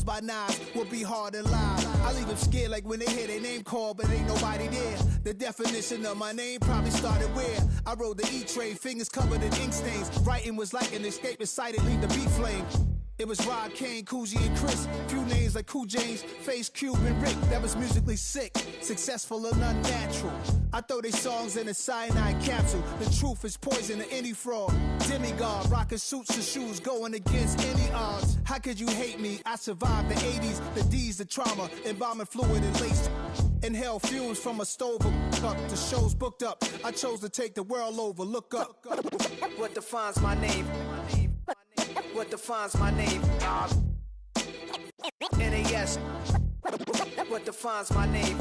by nines will be hard to lie. I leave them scared like when they hear their name called, but ain't nobody there. The definition of my name probably started where I rode the E-train, fingers covered in ink stains. Writing was like an escape excited, leave the beat flame. It was Rod, Kane, Coogee, and Chris. Few names like Cool James, Face, Cube, and Rick. That was musically sick, successful and unnatural. I throw they songs in a cyanide capsule. The truth is poison to any fraud. Demigod, rocking suits and shoes, going against any odds. How could you hate me? I survived the 80s, the D's, the trauma, embalming fluid and lace. Inhale fumes from a stove up. The show's booked up. I chose to take the world over. Look up. What defines my name? What defines my name? NAS. What defines my name?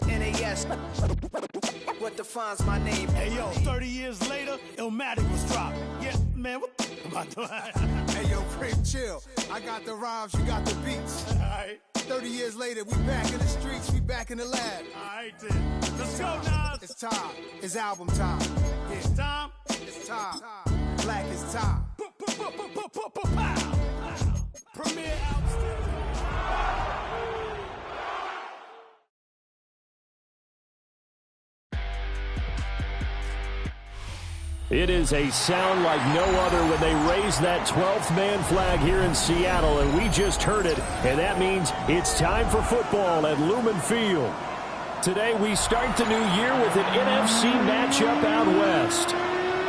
NAS. What defines my name? Hey yo, 30 years later, Illmatic was dropped. Yeah, man, what am I doing? Hey yo, Prince, chill. I got the rhymes, you got the beats. Alright. 30 years later, we back in the streets, we back in the lab. Alright then. Let's go, Nas. It's time. It's album time. Yeah. It's time. It's time. Black is time. Premier album. It is a sound like no other when they raise that 12th man flag here in Seattle, and we just heard it, and that means it's time for football at Lumen Field. Today we start the new year with an NFC matchup out west,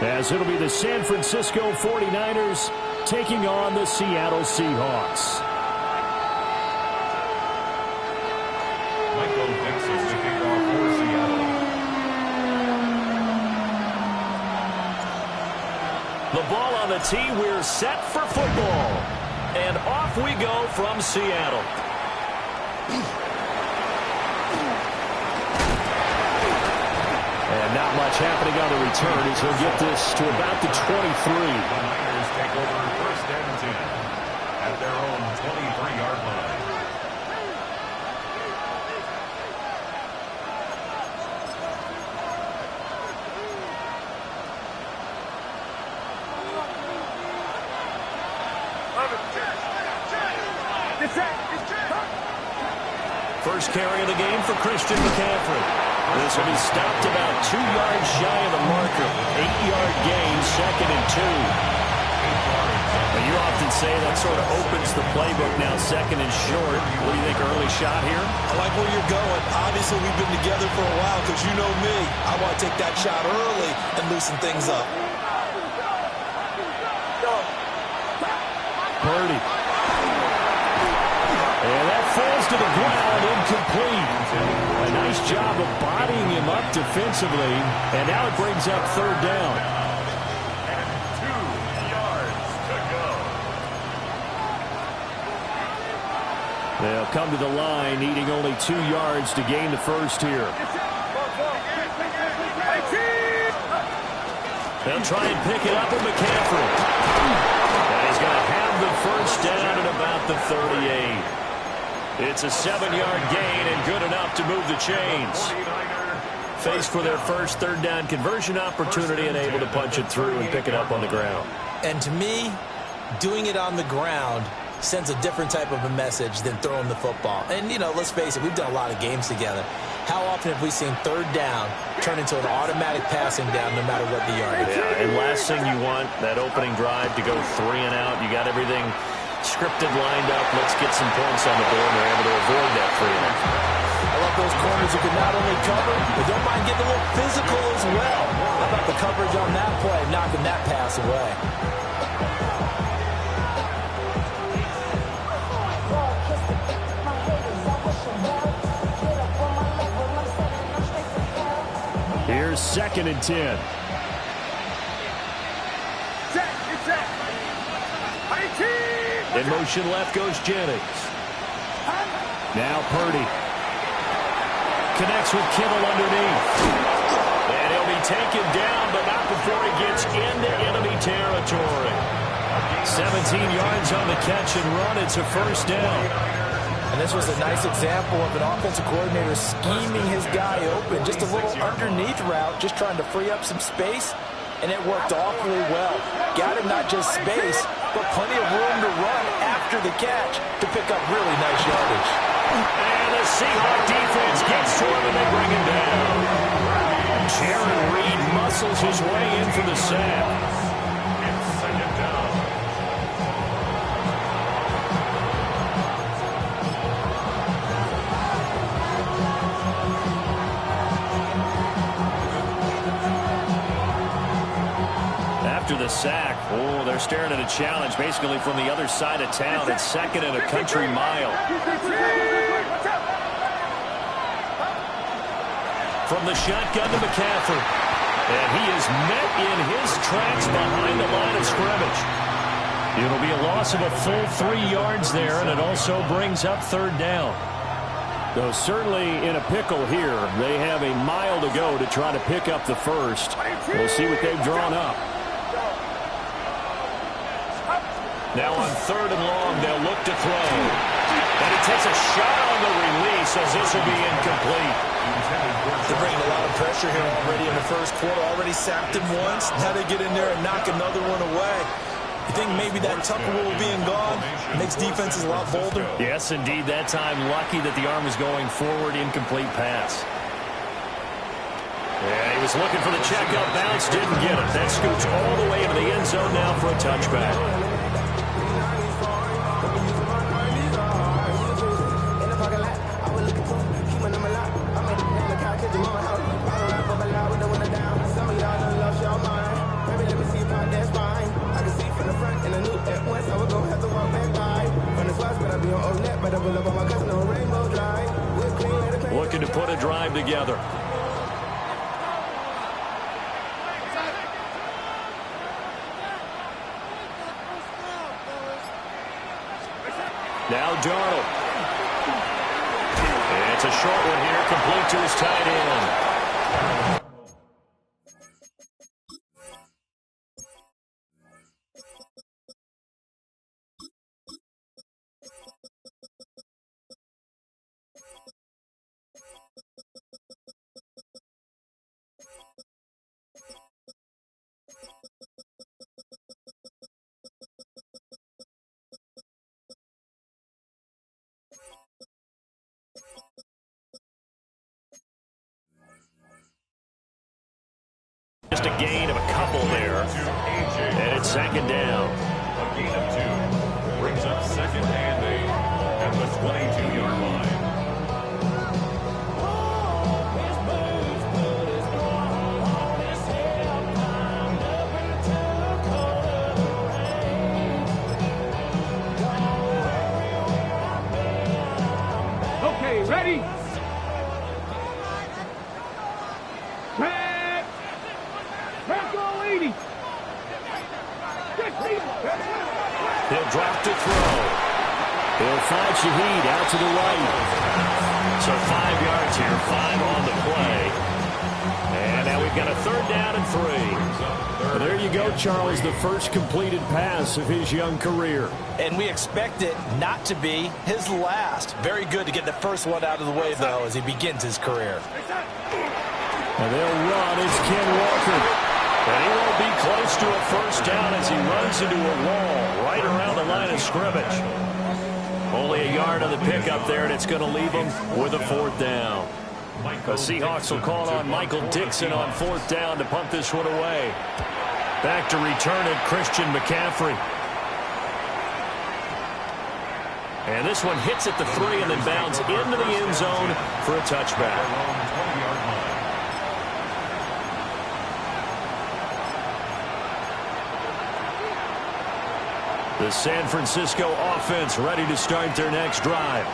as it'll be the San Francisco 49ers taking on the Seattle Seahawks. Michael Vick is the kickoff for Seattle. The ball on the tee, we're set for football. And off we go from Seattle. And not much happening on the return as he'll get this to about the 23. The Niners take over first and 10 at their own 23-yard line. First carry of the game for Christian McCaffrey. This will be stopped about 2 yards shy of the marker. 8-yard gain, 2nd and 2. But you often say that sort of opens the playbook now, 2nd and short. What do you think, early shot here? I like where you're going. Obviously, we've been together for a while because you know me. I want to take that shot early and loosen things up. Purdy. And that falls to the ground, incomplete. A nice job of bodying him up defensively, and now it brings up 3rd down. And 2 yards to go. They'll come to the line, needing only 2 yards to gain the first here. They'll try and pick it up with McCaffrey. And he's going to have the first down at about the 38. It's a 7-yard gain and good enough to move the chains. Faced for their first 3rd down conversion opportunity and able to punch it through and pick it up on the ground. And to me, doing it on the ground sends a different type of a message than throwing the football. And, you know, let's face it, we've done a lot of games together. How often have we seen 3rd down turn into an automatic passing down no matter what the yardage? Yeah, and last thing you want, that opening drive to go 3 and out. You got everything scripted, lined up. Let's get some points on the board, and they're able to avoid that 3 and out. I love those corners who can not only cover, but don't mind getting a little physical as well. How about the coverage on that play, knocking that pass away? Here's 2nd and 10. In motion left goes Jennings. Now Purdy. Connects with Kittle underneath. And he'll be taken down, but not before he gets into enemy territory. 17 yards on the catch and run. It's a first down. And this was a nice example of an offensive coordinator scheming his guy open. Just a little underneath route, just trying to free up some space, and it worked awfully well. Got him not just space, but plenty of room to run after the catch to pick up really nice yardage. And the Seahawks defense gets to him, and they bring him down. Jaron Reed muscles his way in for the sack. It's second down. After the sack, they're staring at a challenge basically from the other side of town. It's second and a country mile. From the shotgun to McCaffrey. And he is met in his tracks behind the line of scrimmage. It'll be a loss of a full 3 yards there, and it also brings up third down. Though certainly in a pickle here. They have a mile to go to try to pick up the first. We'll see what they've drawn up. Now on third and long, they'll look to throw. And he takes a shot on the release as this will be incomplete. They're bringing a lot of pressure here already in the first quarter. Already sacked him once. Now they get in there and knock another one away. You think maybe that Tucker rule being gone makes defenses a lot bolder? Yes, indeed. That time, lucky that the arm was going forward. Incomplete pass. Yeah, he was looking for the checkup bounce. Didn't get it. That scoots all the way into the end zone now for a touchback. Looking to put a drive together. Now Darnold. It's a short one here, complete to his tight end. Just a gain of a couple there. And it's second down. A gain of 2 brings up second and 8 at the 22-yard line. Okay, ready? He'll drop to throw. He'll find Shaheed out to the right. So 5 yards here, 5 on the play. And now we've got a third down and 3. Well, there you go, Charles, the first completed pass of his young career. And we expect it not to be his last. Very good to get the first one out of the way, though, as he begins his career. And they'll run. It's Ken Walker. And he won't be close to a first down as he runs into a wall right around the line of scrimmage. Only a yard on the pickup there, and it's going to leave him with a fourth down. The Seahawks will call on Michael Dixon on fourth down to punt this one away. Back to return it, Christian McCaffrey. And this one hits at the 3 and then bounds into the end zone for a touchback. The San Francisco offense ready to start their next drive.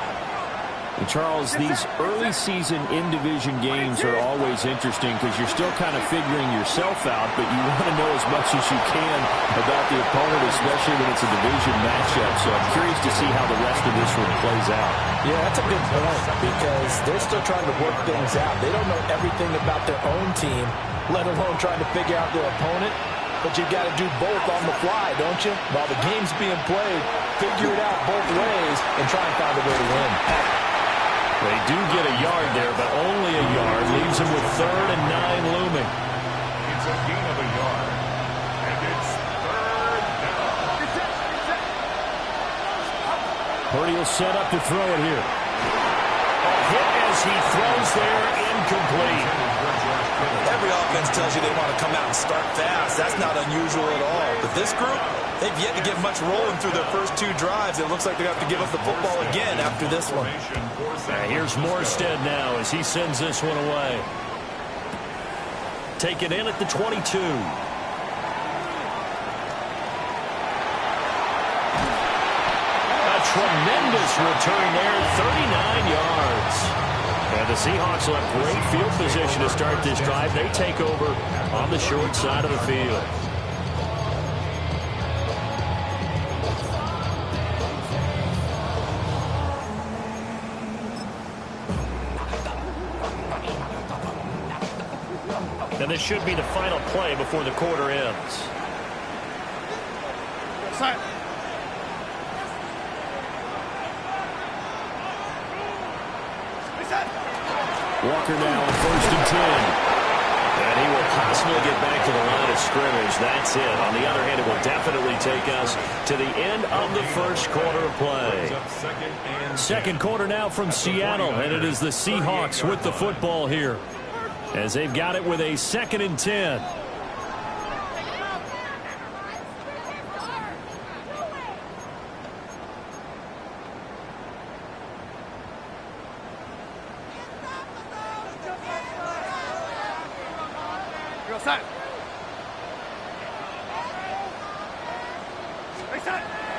And Charles, these early season in-division games are always interesting because you're still kind of figuring yourself out, but you want to know as much as you can about the opponent, especially when it's a division matchup. So I'm curious to see how the rest of this one plays out. Yeah, that's a good point because they're still trying to work things out. They don't know everything about their own team, let alone trying to figure out their opponent. But you've got to do both on the fly, don't you? While the game's being played, figure it out both ways and try and find a way to win. They do get a yard there, but only a yard. Leaves them with 3rd and 9 looming. It's a gain of a yard. And it's third down. Purdy will set up to throw it here. A hit as he throws there, incomplete. Every offense tells you they want to come out and start fast. That's not unusual at all. But this group, they've yet to get much rolling through their first 2 drives. It looks like they have to give up the football again after this one. Here's Morstead now as he sends this one away. Take it in at the 22. A tremendous return there, 39 yards. And the Seahawks will have great field position to start this drive. They take over on the short side of the field. And this should be the final play before the quarter ends. Walker now on 1st and 10. And he will possibly get back to the line of scrimmage. That's it. On the other hand, it will definitely take us to the end of the first quarter of play. Second quarter now from Seattle, and it is the Seahawks with the football here, as they've got it with a 2nd and 10.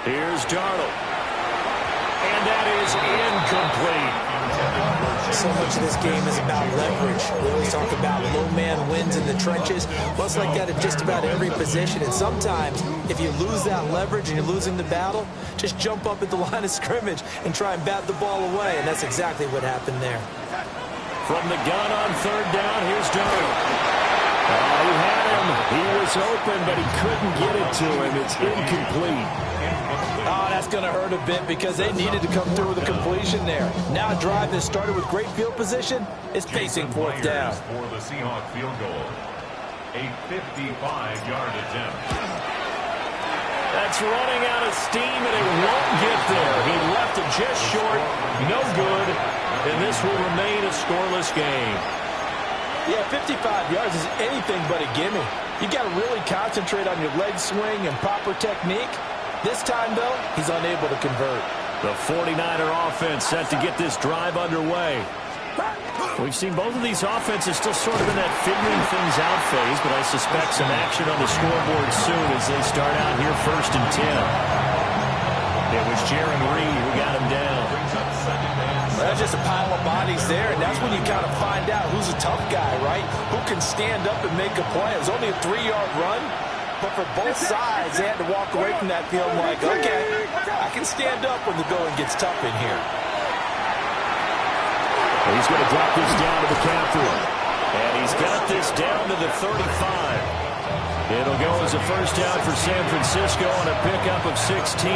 Here's Darnold. And that is incomplete. So much of this game is about leverage. We always talk about low man wins in the trenches. Well, it's like that at just about every position. And sometimes, if you lose that leverage and you're losing the battle, just jump up at the line of scrimmage and try and bat the ball away. And that's exactly what happened there. From the gun on 3rd down, here's Darnold. He had him. He was open, but he couldn't get it to him. It's incomplete. Oh, that's going to hurt a bit because they needed to come through with a completion there. Now a drive that started with great field position is facing 4th down. For the Seahawks field goal. A 55-yard attempt. That's running out of steam, and it won't get there. He left it just short. No good. And this will remain a scoreless game. Yeah, 55 yards is anything but a gimme. You got to really concentrate on your leg swing and proper technique. This time, though, he's unable to convert. The 49er offense set to get this drive underway. We've seen both of these offenses still sort of in that figuring things out phase, but I suspect some action on the scoreboard soon as they start out here 1st and 10. It was Jaron Reed who got him down. That's just a pile of bodies there, and that's when you kind of find out who's a tough guy, right? Who can stand up and make a play. It was only a 3-yard run, but for both sides, they had to walk away from that field like, okay, I can stand up when the going gets tough in here. He's going to drop this down to the McCaffrey. And he's got this down to the 35. It'll go as a 1st down for San Francisco on a pickup of 16.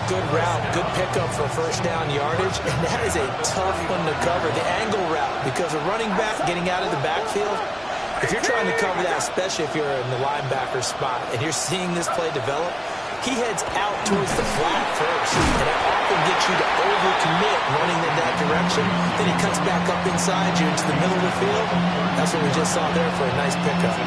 Good route, good pickup for 1st down yardage, and that is a tough one to cover, the angle route, because a running back getting out of the backfield, if you're trying to cover that, especially if you're in the linebacker spot, and you're seeing this play develop, he heads out towards the flat first, and that often gets you to overcommit running in that direction. Then he cuts back up inside you into the middle of the field. That's what we just saw there for a nice pickup.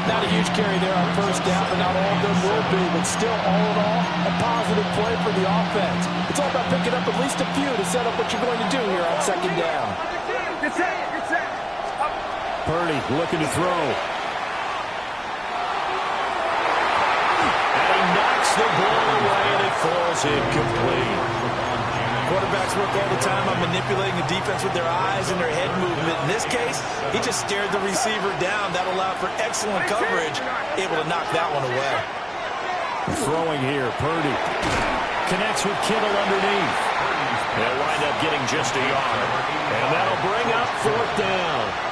Not a huge carry there on 1st down, but not all of them will be. But still, all in all, a positive play for the offense. It's all about picking up at least a few to set up what you're going to do here on 2nd down. Get set. Purdy looking to throw. The ball away, and it falls incomplete. Quarterbacks work all the time on manipulating the defense with their eyes and their head movement. In this case, he just stared the receiver down. That allowed for excellent coverage, able to knock that one away. Throwing here, Purdy connects with Kittle underneath. They'll wind up getting just a yard, and that'll bring up 4th down.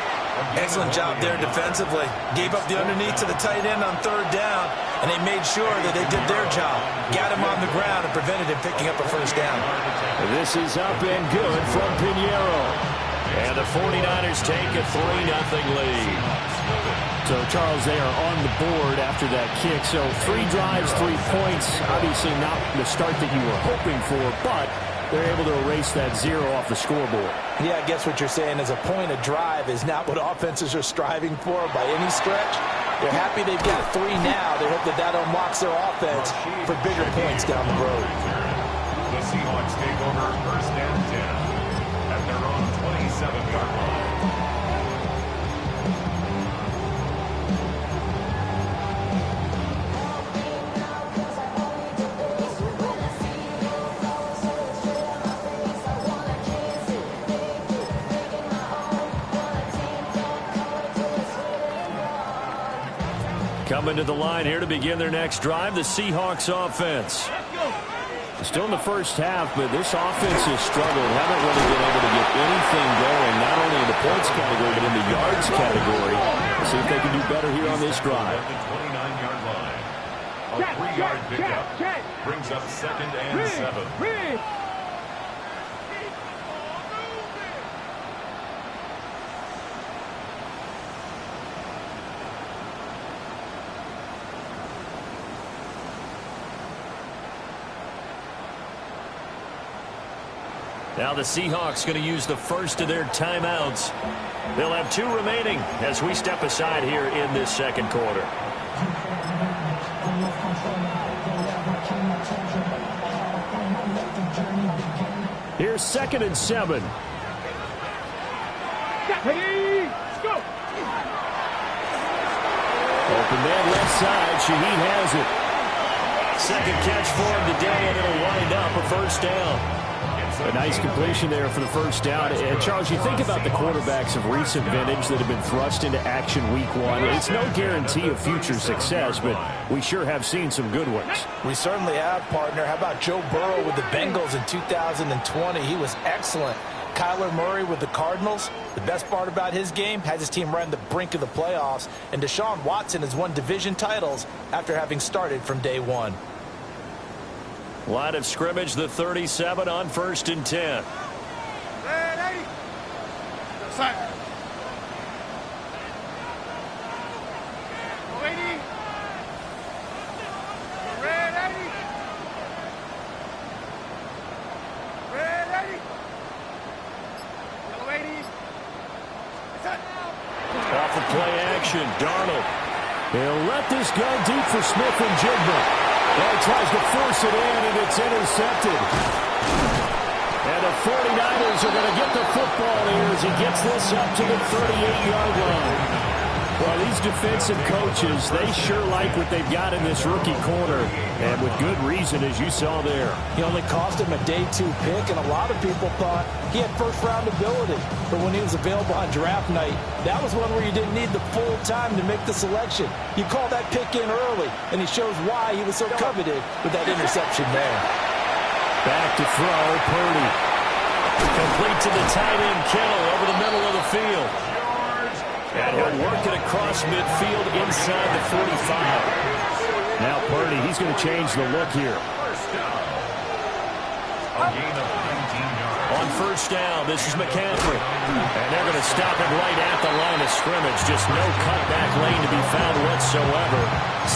Excellent job there defensively. Gave up the underneath to the tight end on 3rd down, and they made sure that they did their job. Got him on the ground and prevented him picking up a 1st down. This is up and good from Pinheiro. And the 49ers take a 3-0 lead. So, Charles, they are on the board after that kick. So 3 drives, 3 points. Obviously not the start that you were hoping for, but they're able to erase that 0 off the scoreboard. Yeah, I guess what you're saying is a point a drive is not what offenses are striving for by any stretch. They're happy they've got 3 now. They hope that that unlocks their offense for bigger points down the road. The Seahawks take over 1st and 10 at their own 27-yard line. Coming to the line here to begin their next drive, the Seahawks offense. Still in the first half, but this offense has struggled. Haven't really been able to get anything going, not only in the points category, but in the yards category. Let's see if they can do better here on this drive. At the 29-yard line. A 3-yard pickup brings up 2nd and 7. Now the Seahawks going to use the first of their timeouts. They'll have 2 remaining as we step aside here in this second quarter. Here's 2nd and 7. Ready, go. Open man left side. Shaheed has it. Second catch for him today, and it'll wind up a first down. A nice completion there for the first down. And, Charles, you think about the quarterbacks of recent vintage that have been thrust into action week 1. It's no guarantee of future success, but we sure have seen some good ones. We certainly have, partner. How about Joe Burrow with the Bengals in 2020? He was excellent. Kyler Murray with the Cardinals. The best part about his game, has his team right on the brink of the playoffs. And Deshaun Watson has won division titles after having started from day 1. Line of scrimmage, the 37 on 1st and 10. Ready. Side. Ready. Ready. Ready. Ready. Off of play action, Darnold. He'll let this go deep for Smith and Jigba. Well, he tries to force it in, and it's intercepted. And the 49ers are going to get the football here as he gets this up to the 38-yard line. Well, these defensive coaches, they sure like what they've got in this rookie corner, and with good reason, as you saw there. He only cost him a day 2 pick, and a lot of people thought he had first-round ability. But when he was available on draft night, that was one where you didn't need the full time to make the selection. You call that pick in early, and he shows why he was so coveted with that interception there. Back to throw, Purdy. Complete to the tight end, Kittle, over the middle of the field. And he'll work it across midfield inside the 45. Now Purdy, he's going to change the look here. A gain of 19 yards. On first down, this is McCaffrey. And they're going to stop him right at the line of scrimmage. Just no cutback lane to be found whatsoever.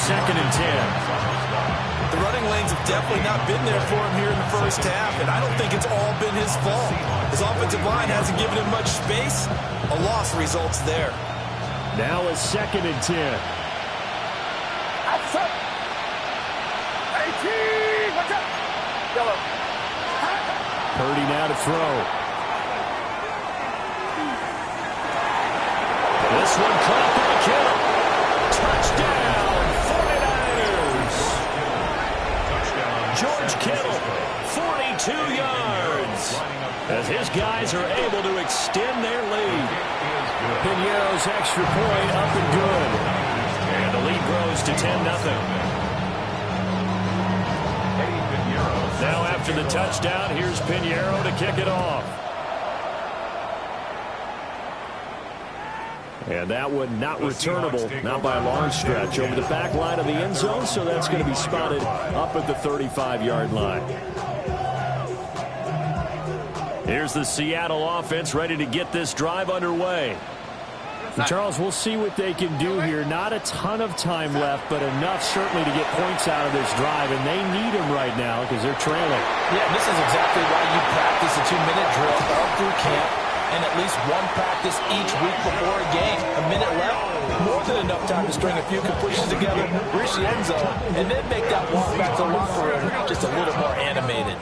2nd and 10. The running lanes have definitely not been there for him here in the first half, and I don't think it's all been his fault. His offensive line hasn't given him much space. A loss results there. Now a 2nd and 10. Outside. 18. Watch out. Yellow. Purdy now to throw. This one caught by Kittle. Touchdown, 49ers. George Kittle, 42 yards. As his guys are able to extend their lead. Piñeiro's extra point up and good. And the lead grows to 10-0. Now after the touchdown, here's Piñeiro to kick it off. And that one not returnable, not by a long stretch, over the back line of the end zone, so that's going to be spotted up at the 35-yard line. Here's the Seattle offense ready to get this drive underway. Charles, we'll see what they can do here. Not a ton of time left, but enough certainly to get points out of this drive, and they need them right now because they're trailing. Yeah, this is exactly why you practice a 2-minute drill all through camp and at least one practice each week before a game. A minute left, more than enough time to string a few completions together, reach the end zone, and then make that walk back to the locker room just a little more animated.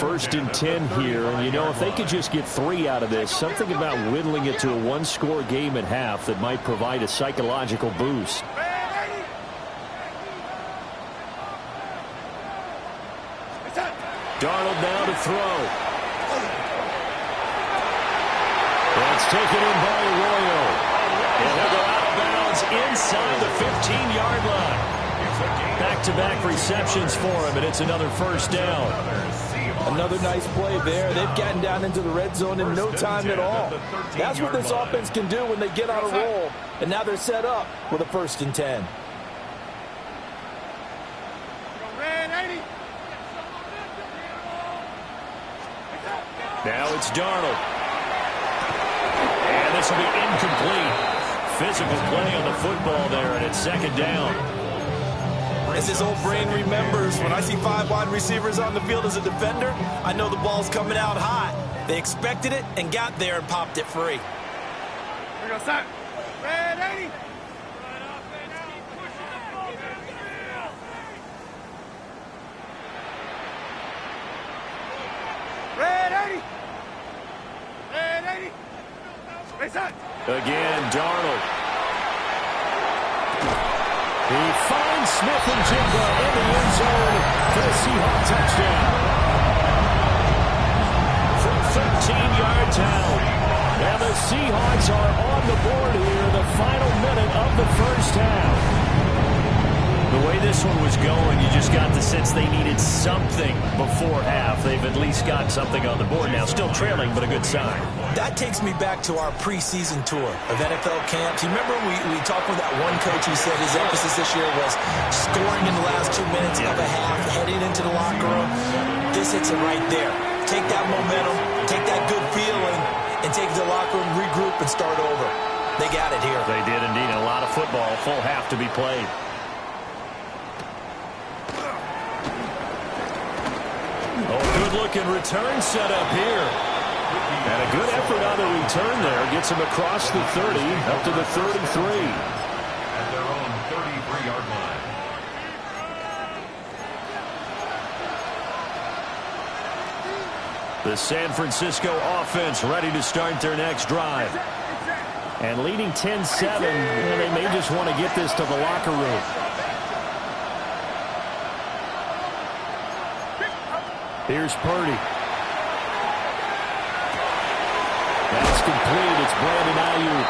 1st and 10 here, and you know, if they could just get 3 out of this, something about whittling it to a one-score game at half that might provide a psychological boost. Darnold now to throw. That's taken in by Arroyo. And he'll go out of bounds inside the 15-yard line. Back-to-back receptions for him, and it's another first down. Another nice play there. They've gotten down into the red zone in no time at all. That's what this offense can do when they get on a roll. And now they're set up with a 1st and 10. Now it's Darnold. And this will be incomplete. Physical play on the football there, and it's 2nd down. As his old brain remembers, when I see 5 wide receivers on the field as a defender, I know the ball's coming out hot. They expected it and got there and popped it free. Here we go, son. Red 80. Red 80. Red 80. Hey, son. Again, Darnold. He finds Smith and Jigba in the end zone for the Seahawks touchdown. From 13 yards out. And the Seahawks are on the board here in the final minute of the first half. The way this one was going, you just got the sense they needed something before half. They've at least got something on the board now. Still trailing, but a good sign. That takes me back to our preseason tour of NFL camps. You remember we talked with that one coach who said his emphasis this year was scoring in the last 2 minutes of a half, heading into the locker room. This hits it right there. Take that momentum, take that good feeling, and take it to the locker room, regroup, and start over. They got it here. They did indeed. A lot of football, full half to be played. Good-looking return set up here. And a good effort on the return there. Gets him across the 30, up to the 33. At their own 33-yard line. The San Francisco offense ready to start their next drive. And leading 10-7, they may just want to get this to the locker room. Here's Purdy. That's complete. It's Brandon Ayuk.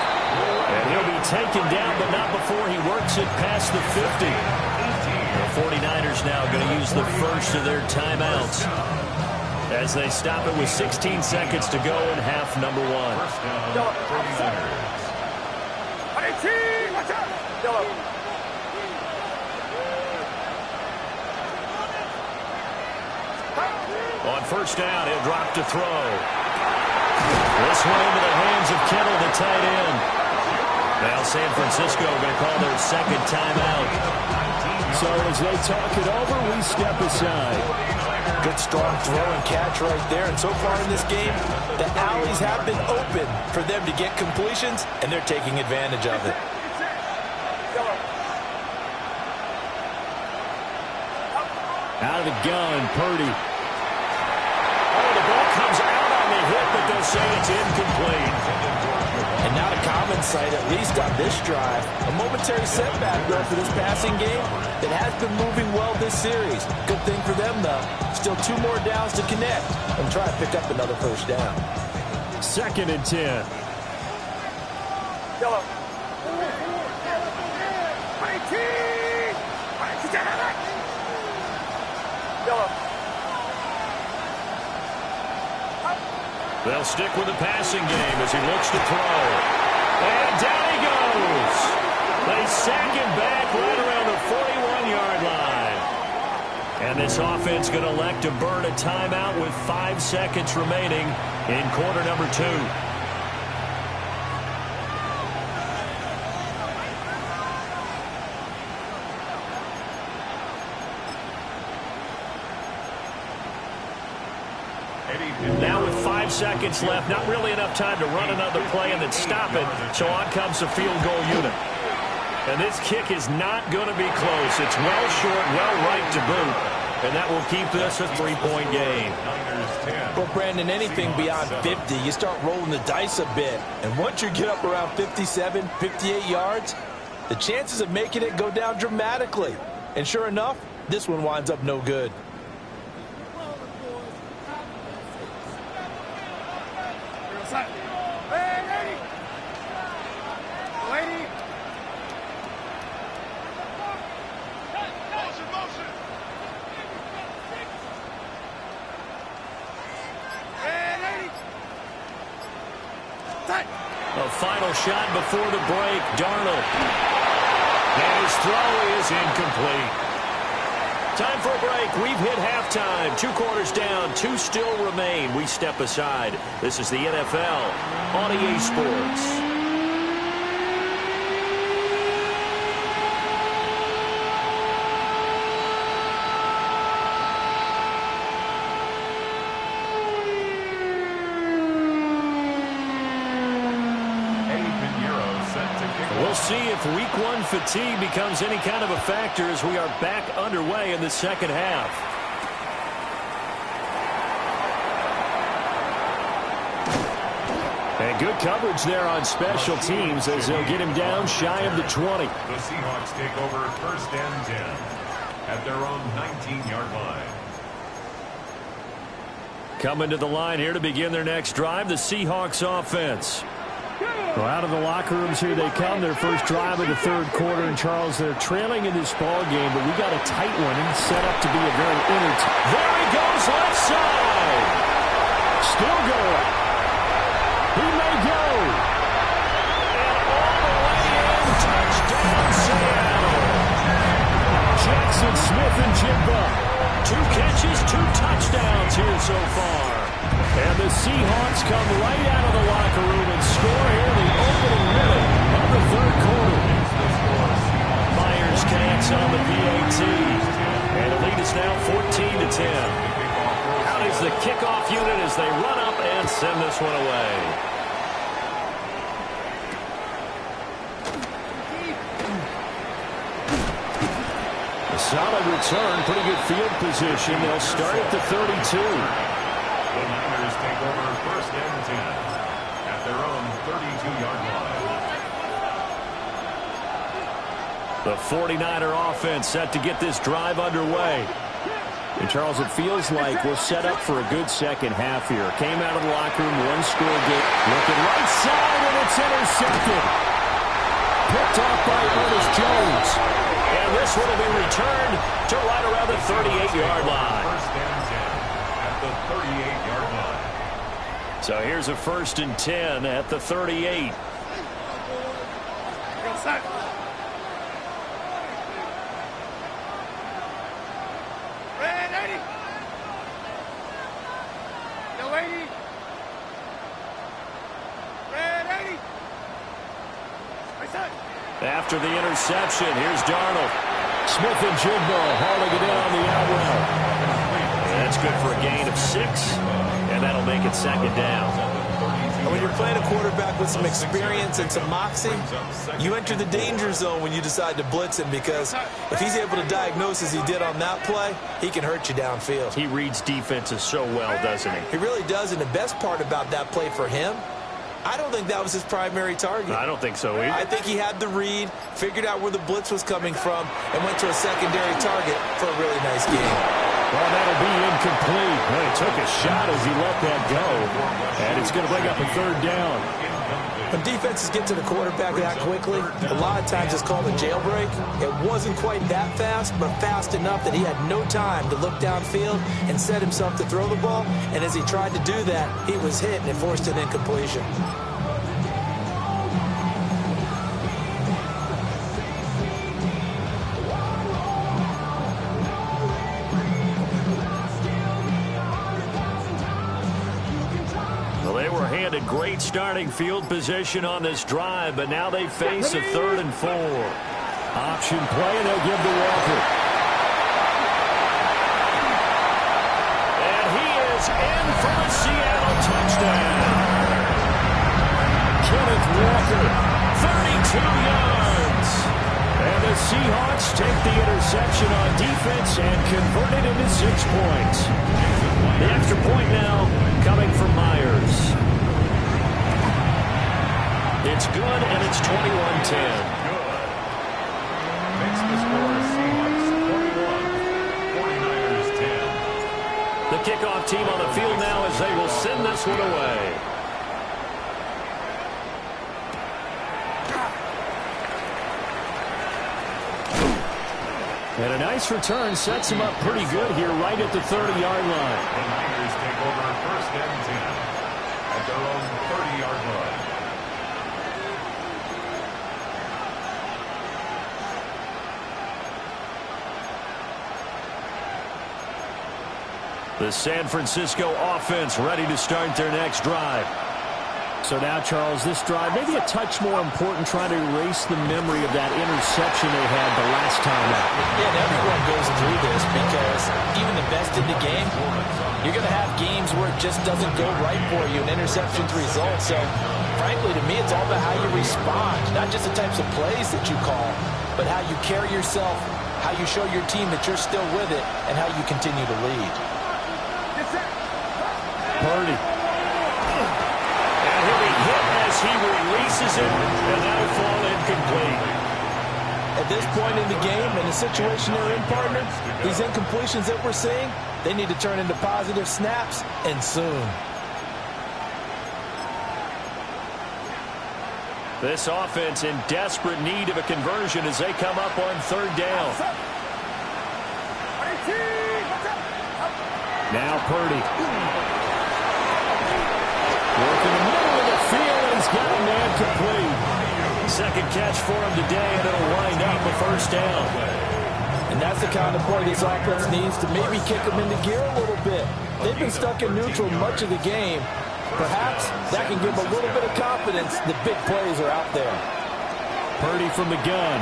And he'll be taken down, but not before he works it past the 50. The 49ers now going to use the first of their timeouts as they stop it with 16 seconds to go in half number 1. First down, 49ers. Watch out. Yellow. On first down, he'll drop to throw. This one into the hands of Kittle, the tight end. Now San Francisco going to call their second timeout. So as they talk it over, we step aside. Good strong throw and catch right there. And so far in this game, the alleys have been open for them to get completions, and they're taking advantage of it. Out of the gun, Purdy. Oh, the ball comes out on the hit, but they'll say it's incomplete. And not a common sight, at least on this drive. A momentary setback, though, for this passing game that has been moving well this series. Good thing for them, though. Still 2 more downs to connect and try to pick up another first down. 2nd and 10. Yellow. They'll stick with the passing game as he looks to throw. And down he goes. They sack him back right around the 41-yard line. And this offense going to elect to burn a timeout with 5 seconds remaining in quarter number 2. Now with 5 seconds left, not really enough time to run another play and then stop it, so on comes the field goal unit. And this kick is not going to be close. It's well short, well right to boot, and that will keep this a 3-point game. Well, Brandon, anything beyond 50, you start rolling the dice a bit. And once you get up around 57, 58 yards, the chances of making it go down dramatically. And sure enough, this one winds up no good. A final shot before the break, Darnold. And his throw is incomplete. Time for a break. We've hit halftime. 2 quarters down, 2 still remain. We step aside. This is the NFL on EA Sports. We'll see if week 1 fatigue becomes any kind of a factor as we are back underway in the second half. And good coverage there on special teams as they'll get him down shy of the 20. The Seahawks take over 1st and 10 at their own 19-yard line. Coming to the line here to begin their next drive, the Seahawks offense. Well, out of the locker rooms here they come. Their first drive of the 3rd quarter. And, Charles, they're trailing in this ball game, but we got a tight one and set up to be a very entertaining. There he goes left side. Still going. He may go. And all the way in. Touchdown, Seattle. Jackson Smith-Njigba. 2 catches, 2 touchdowns here so far. And the Seahawks come right out of the locker room and score here the opening minute of the 3rd quarter. Myers connects on the PAT. And the lead is now 14-10. Out is the kickoff unit as they run up and send this one away. A solid return, pretty good field position. They'll start at the 32. The Niners take over 1st and 10 at their own 32-yard line. The 49er offense set to get this drive underway. And, Charles, it feels like we're set up for a good second half here. Came out of the locker room, 1-score game. Looking right side, and it's intercepted. Picked off by Ernest Jones. And this one will be returned to right around the 38-yard line. 1st and 10 at the 38-yard line. So here's a 1st and 10 at the 38. Go, set. Red 80. Go 80. Red 80. Right side. After the interception, here's Darnold. Smith-Njigba hauling it in on the out route. That's good for a gain of 6, and that'll make it 2nd down. And when you're playing a quarterback with some experience and some moxie, you enter the danger zone when you decide to blitz him, because if he's able to diagnose as he did on that play, he can hurt you downfield. He reads defenses so well, doesn't he? He really does, and the best part about that play for him, I don't think that was his primary target. I don't think so either. I think he had the read, figured out where the blitz was coming from, and went to a secondary target for a really nice game. Well, that'll be incomplete. Well, he took a shot as he let that go. And it's going to bring up a 3rd down. When defenses get to the quarterback that quickly, a lot of times it's called a jailbreak. It wasn't quite that fast, but fast enough that he had no time to look downfield and set himself to throw the ball. And as he tried to do that, he was hit and it forced an incompletion. A great starting field position on this drive, but now they face a 3rd and 4. Option play, and they'll give to Walker. And he is goes in for the Seattle touchdown. Kenneth Walker, 32 yards. And the Seahawks take the interception on defense and convert it into 6 points. The extra point now coming from Myers. It's good, and it's 21-10. Makes the score Seahawks 21, 49ers 10. The kickoff team on the field now as they will send this one away. And a nice return sets him up pretty good here right at the 30-yard line. The Niners take over 1st and 10 at their own 30-yard line. The San Francisco offense ready to start their next drive. So now, Charles, this drive maybe a touch more important, trying to erase the memory of that interception they had the last time out. Yeah, and everyone goes through this because even the best in the game, you're going to have games where it just doesn't go right for you, and interceptions result. So, frankly, to me, it's all about how you respond, not just the types of plays that you call, but how you carry yourself, how you show your team that you're still with it, and how you continue to lead. Purdy. And he'll be hit as he releases it, and that'll fall incomplete. At this point in the game, in the situation they're in, partner, these incompletions that we're seeing, they need to turn into positive snaps, and soon. This offense in desperate need of a conversion as they come up on 3rd down. Now Purdy. Working the middle of the field, and he's got a man complete. Second catch for him today, and it'll wind up a 1st down. And that's the kind of play this offense needs to maybe kick them into gear a little bit. They've been stuck in neutral much of the game. Perhaps that can give them a little bit of confidence that big plays are out there. Purdy from the gun.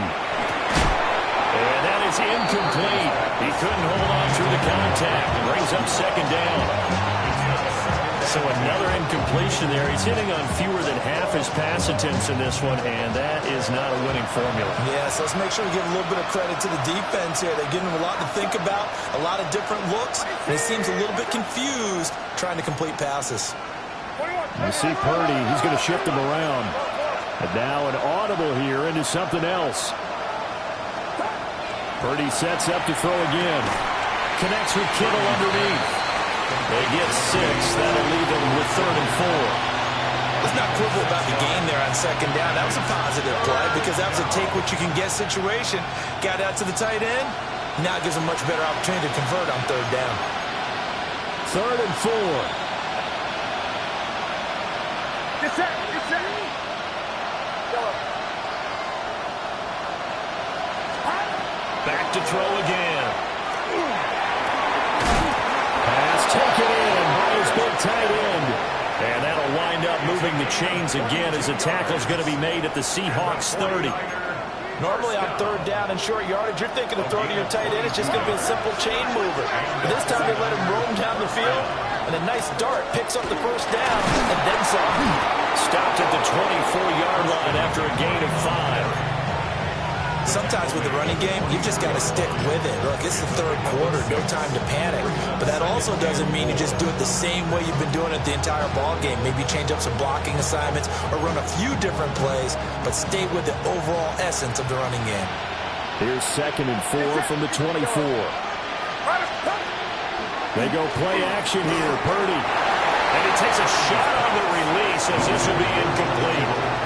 And that is incomplete. He couldn't hold on through the contact. Brings up 2nd down. So another incompletion there. He's hitting on fewer than half his pass attempts in this one, and that is not a winning formula. Yeah, so let's make sure we give a little bit of credit to the defense here. They're giving them a lot to think about, a lot of different looks, and he seems a little bit confused trying to complete passes. You see Purdy, he's going to shift him around. And now an audible here into something else. Purdy sets up to throw again. Connects with Kittle underneath. They get 6. That'll leave them with 3rd and 4. Let's not quibble about the gain there on 2nd down. That was a positive play because that was a take-what-you-can-get situation. Got out to the tight end. Now it gives them a much better opportunity to convert on 3rd down. 3rd and 4. Get set. Back to throw again. Pass taken in by his big tight end. And that'll wind up moving the chains again as the tackle's going to be made at the Seahawks 30. Normally on 3rd down and short yardage, you're thinking of throwing to your tight end. It's just going to be a simple chain mover. But this time they let him roam down the field, and a nice dart picks up the 1st down and then some. Stopped at the 24-yard line after a gain of 5. Sometimes with the running game, you've just got to stick with it. Look, it's the 3rd quarter, no time to panic. But that also doesn't mean you just do it the same way you've been doing it the entire ball game. Maybe change up some blocking assignments or run a few different plays, but stay with the overall essence of the running game. Here's 2nd and 4 from the 24. They go play action here. Purdy. And he takes a shot on the release as this will be incomplete.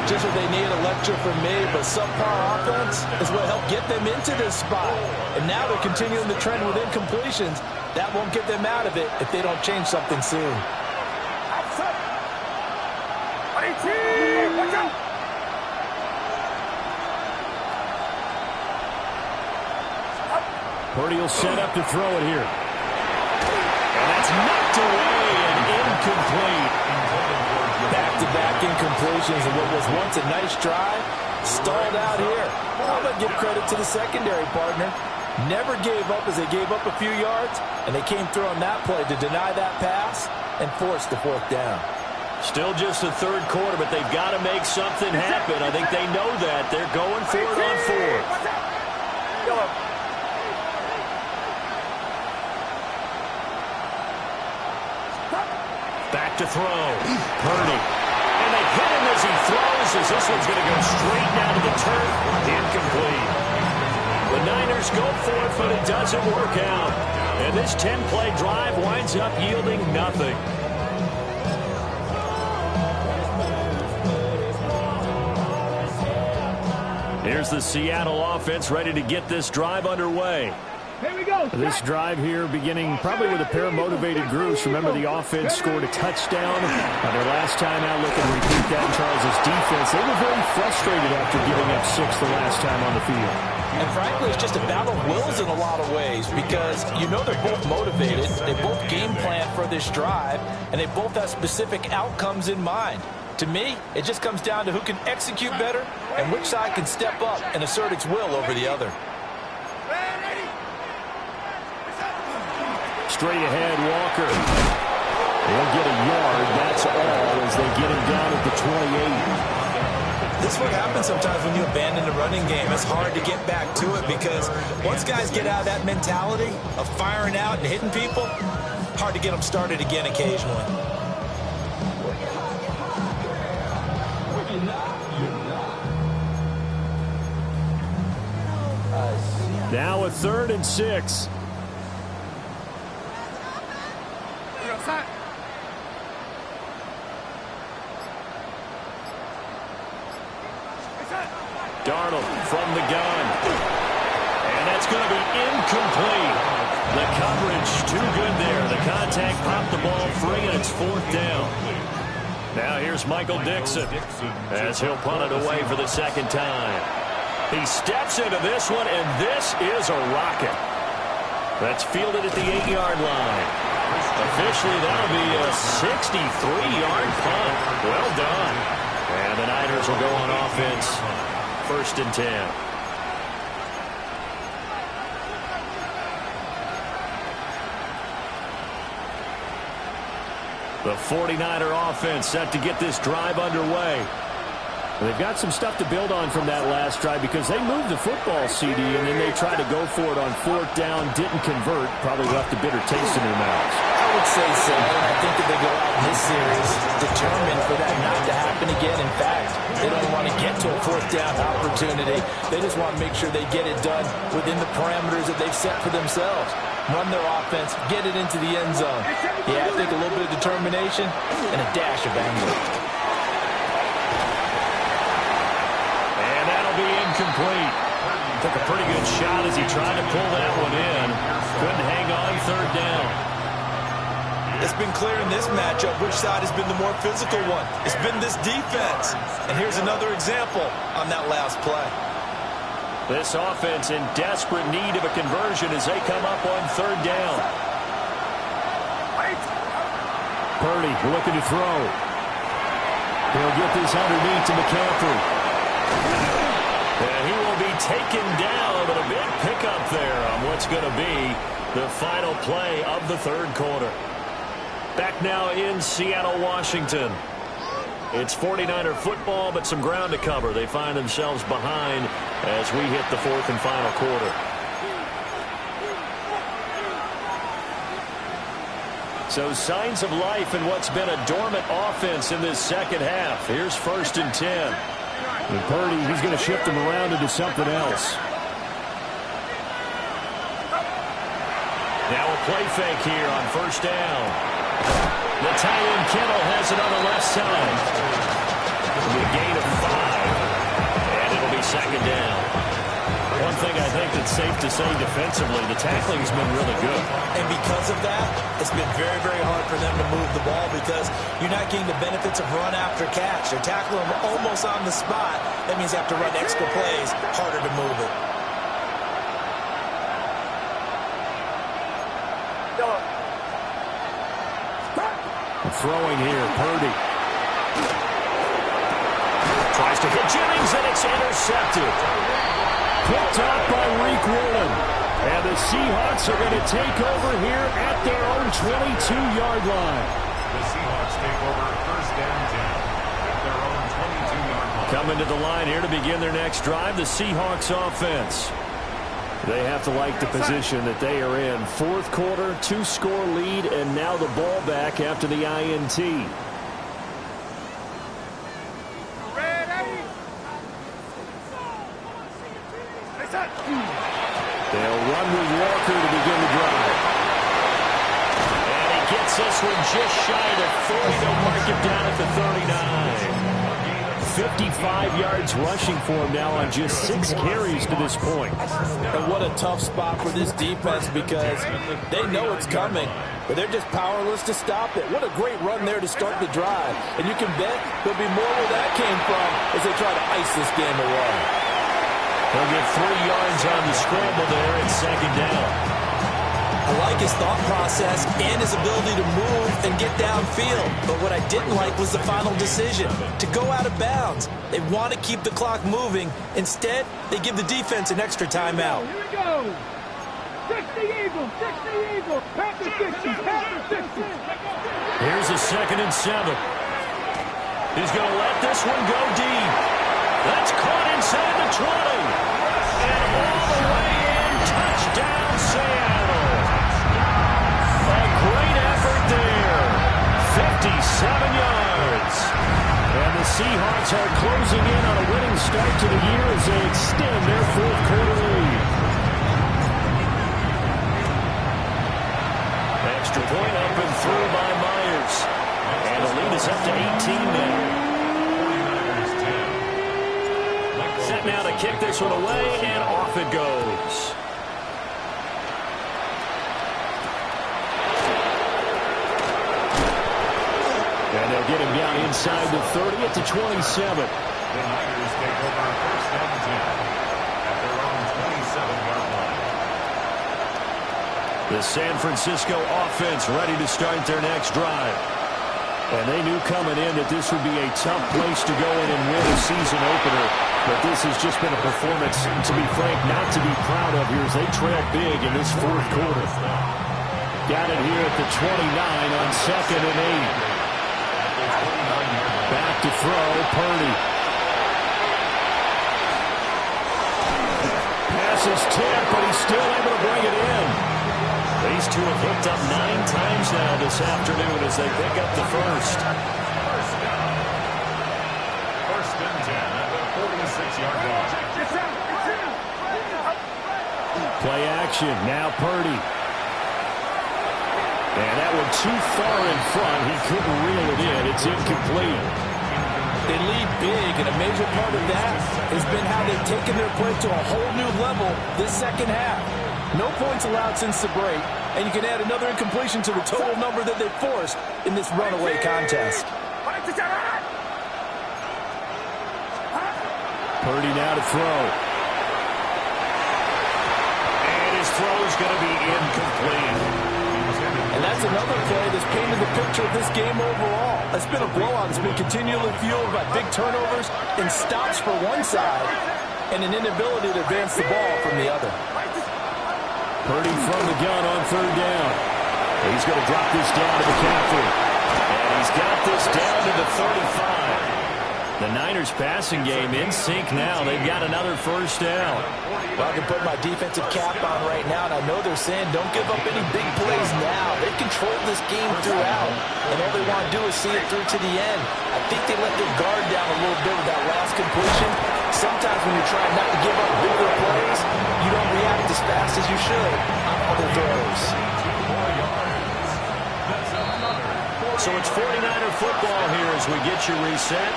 Just what they need, a lecture from me, but subpar offense is what helped get them into this spot. And now they're continuing the trend with incompletions. That won't get them out of it if they don't change something soon. Purdy will set up to throw it here. And that's knocked away and incomplete. Back-to-back incompletions and what was once a nice drive stalled out here. I'm going to give credit to the secondary partner. never gave up as they gave up a few yards, and they came through on that play to deny that pass and force the fourth down. Still just the third quarter, but they've got to make something happen. I think they know that. They're going for it on fourth. Back to throw. Purdy. And they hit him as he throws, as this one's going to go straight down to the turf. Incomplete. The Niners go for it, but it doesn't work out. And this 10-play drive winds up yielding nothing. Here's the Seattle offense ready to get this drive underway. Here we go. This drive here beginning probably with a pair of motivated groups. Remember, the offense scored a touchdown. Their last time out, looking to repeat that in Charles' defense. They were very frustrated after giving up 6 the last time on the field. And frankly, it's just a battle of wills in a lot of ways because you know they're both motivated. They both game plan for this drive, and they both have specific outcomes in mind. To me, it just comes down to who can execute better and which side can step up and assert its will over the other. Straight ahead, Walker. They'll get a yard, that's all, as they get him down at the 28. This is what happens sometimes when you abandon the running game. It's hard to get back to it because once guys get out of that mentality of firing out and hitting people, hard to get them started again occasionally. Now a 3rd and 6. Darnold from the gun. And that's going to be incomplete. The coverage too good there. The contact popped the ball free, and it's 4th down. Now here's Michael Dixon as he'll punt it away for the 2nd time. He steps into this one, and this is a rocket. That's fielded at the 8-yard line. Officially, that'll be a 63-yard punt. Well done. And the Niners will go on offense. 1st and 10. The 49er offense set to get this drive underway. They've got some stuff to build on from that last drive because they moved the football, CD, and then they tried to go for it on 4th down, didn't convert, probably left a bitter taste in their mouths. I would say so, and I think that they go out in this series determined for that not to happen again. In fact, they don't want to get to a 4th down opportunity. They just want to make sure they get it done within the parameters that they've set for themselves. Run their offense, get it into the end zone. Yeah, I think a little bit of determination and a dash of anger. And that'll be incomplete. Took a pretty good shot as he tried to pull that one in. Couldn't hang on 3rd down. It's been clear in this matchup which side has been the more physical one. It's been this defense. And here's another example on that last play. This offense in desperate need of a conversion as they come up on 3rd down. Purdy looking to throw. He'll get this underneath to McCaffrey. And he will be taken down, but a big pickup there on what's going to be the final play of the 3rd quarter. Back now in Seattle, Washington. It's 49er football, but some ground to cover. They find themselves behind as we hit the 4th and final quarter. So signs of life in what's been a dormant offense in this 2nd half. Here's 1st and 10. And Purdy, he's going to shift them around into something else. Now a play fake here on 1st down. The tight end Kittle has it on the left side. A gain of 5. And it'll be 2nd down. One thing I think that's safe to say defensively, the tackling's been really good. And because of that, it's been very, very hard for them to move the ball because you're not getting the benefits of run after catch. They're tackling them almost on the spot. That means you have to run extra plays, harder to move it. Throwing here, Purdy. Tries to hit Jennings, and it's intercepted. Picked up by Reek Woolen. And the Seahawks are going to take over here at their own 22-yard line. The Seahawks take over first down 10 at their own 22-yard line. Coming to the line here to begin their next drive, the Seahawks offense. They have to like the position that they are in. Fourth quarter, 2-score lead, and now the ball back after the INT. They'll run with Walker to begin the drive. And he gets this one just shy of 40. They'll mark it down at the 39. 55 yards rushing for him now on just 6 carries to this point. And what a tough spot for this defense because they know it's coming, but they're just powerless to stop it. What a great run there to start the drive. And you can bet there'll be more where that came from as they try to ice this game away. He'll get 3 yards on the scramble there at second down. I like his thought process and his ability to move and get downfield. But what I didn't like was the final decision, to go out of bounds. They want to keep the clock moving. Instead, they give the defense an extra timeout. Here we go. 60 Eagles, 60 Eagles. Panther 60, Panther 60. Here's a 2nd and 7. He's going to let this one go deep. That's caught inside the 20. And all the way in, touchdown Seattle. A great effort there. 57 yards. And the Seahawks are closing in on a winning start to the year as they extend their fourth quarter lead. Extra point up and through by Myers. And the lead is up to 18 now. Set now to kick this one away, and off it goes. And they'll get him down inside the 30 at the 27. The Niners take over first down 10 at their own 27-yard line. The San Francisco offense ready to start their next drive. And they knew coming in that this would be a tough place to go in and win a season opener. But this has just been a performance, to be frank, not to be proud of here as they trail big in this fourth quarter. Got it here at the 29 on 2nd and 8. Back to throw, Purdy. Pass is tipped, but he's still able to bring it in. These two have hooked up 9 times now this afternoon as they pick up the first. First and 10 at the 46-yard line. Play action, now Purdy. And that one too far in front. He couldn't reel it in. It's incomplete. They lead big, and a major part of that has been how they've taken their play to a whole new level this second half. No points allowed since the break, and you can add another incompletion to the total number that they've forced in this runaway contest. Purdy now to throw. And his throw is going to be incomplete. And that's another play that's painted the picture of this game overall. It's been a blowout that's been continually fueled by big turnovers and stops for one side and an inability to advance the ball from the other. Purdy from the gun on 3rd down. He's going to drop this down to McCaffrey. And he's got this down to the 35. The Niners passing game in sync now. They've got another first down. Well, I can put my defensive cap on right now, and I know they're saying don't give up any big plays now. They controlled this game throughout, and all they want to do is see it through to the end. I think they let their guard down a little bit with that last completion. Sometimes when you're trying not to give up bigger plays, you don't react as fast as you should on other throws. So it's 49er football here as we get you reset.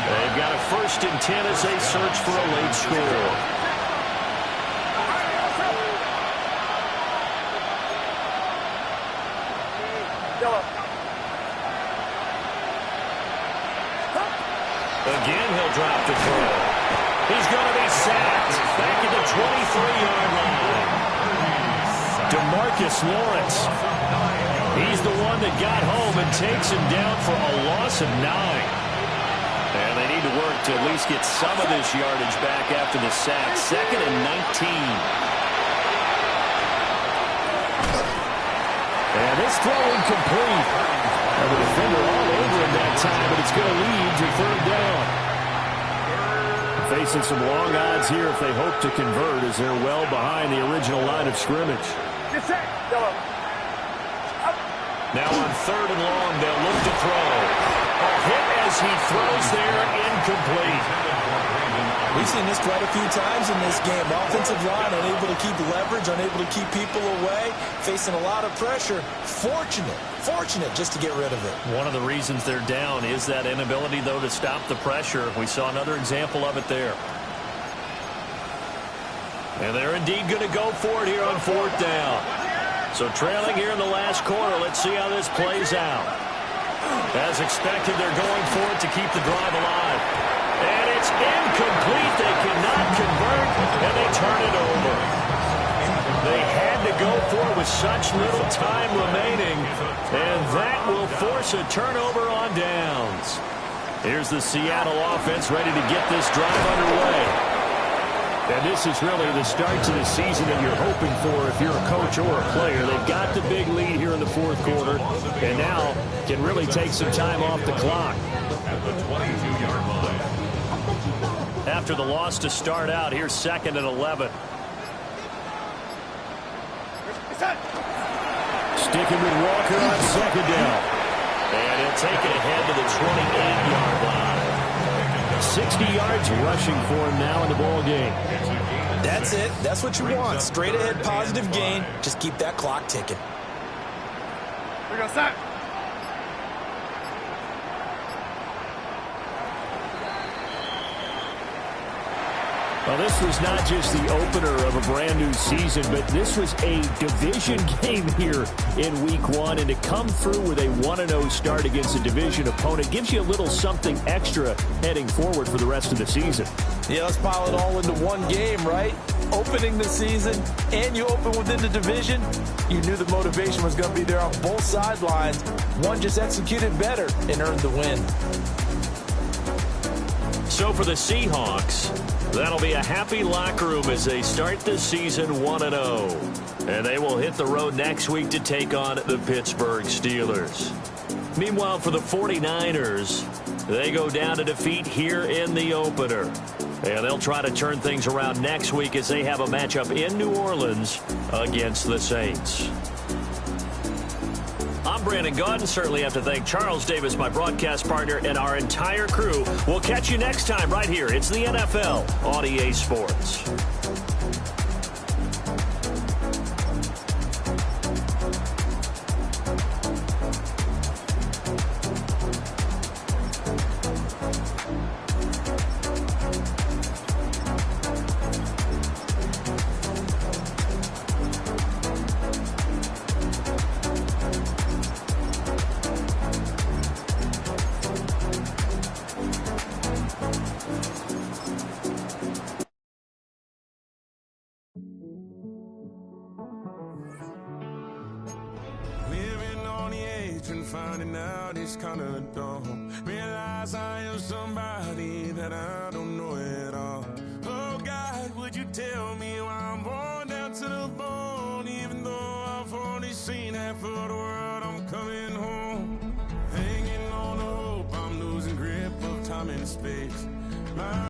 They've got a 1st and 10 as they search for a late score. Again, he'll drop the throw. He's going to be sacked back at the 23-yard line. DeMarcus Lawrence. He's the one that got home and takes him down for a loss of 9. And they need to work to at least get some of this yardage back after the sack. 2nd and 19. And this throw incomplete. And the defender all over him that time, but it's going to lead to third down. Facing some long odds here if they hope to convert, as they're well behind the original line of scrimmage. Now on third and long, they'll look to throw. A hit as he throws there, incomplete. We've seen this quite a few times in this game. Offensive line unable to keep leverage, unable to keep people away, facing a lot of pressure. Fortunate just to get rid of it. One of the reasons they're down is that inability, though, to stop the pressure. We saw another example of it there. And they're indeed going to go for it here on fourth down. So trailing here in the last quarter, let's see how this plays out. As expected, they're going for it to keep the drive alive. And it's incomplete. They cannot convert, and they turn it over. They had to go for it with such little time remaining, and that will force a turnover on downs. Here's the Seattle offense ready to get this drive underway. And this is really the start to the season that you're hoping for if you're a coach or a player. They've got the big lead here in the fourth quarter, and now can really take some time off the clock. At the 22-yard line. After the loss to start out, here's second and 11. Sticking with Walker on second down. And he'll take it ahead to the 28-yard line. 60 yards rushing for him now in the ball game. That's it. That's what you want. Straight ahead, positive gain. Just keep that clock ticking. We got sack. Well, this was not just the opener of a brand new season, but this was a division game here in week one. And to come through with a 1-0 start against a division opponent gives you a little something extra heading forward for the rest of the season. Yeah, let's pile it all into one game, right? Opening the season, and you open within the division. You knew the motivation was going to be there on both sidelines. One just executed better and earned the win. So for the Seahawks, that'll be a happy locker room as they start the season 1-0. And they will hit the road next week to take on the Pittsburgh Steelers. Meanwhile, for the 49ers, they go down to defeat here in the opener. And they'll try to turn things around next week as they have a matchup in New Orleans against the Saints. I'm Brandon Gaudin. Certainly have to thank Charles Davis, my broadcast partner, and our entire crew. We'll catch you next time right here. It's the NFL on EA Sports. Finding out it's kind of dumb. Realize I am somebody that I don't know at all. Oh God, would you tell me why I'm born down to the bone? Even though I've only seen half of the world, I'm coming home. Hanging on to hope, I'm losing grip of time and space.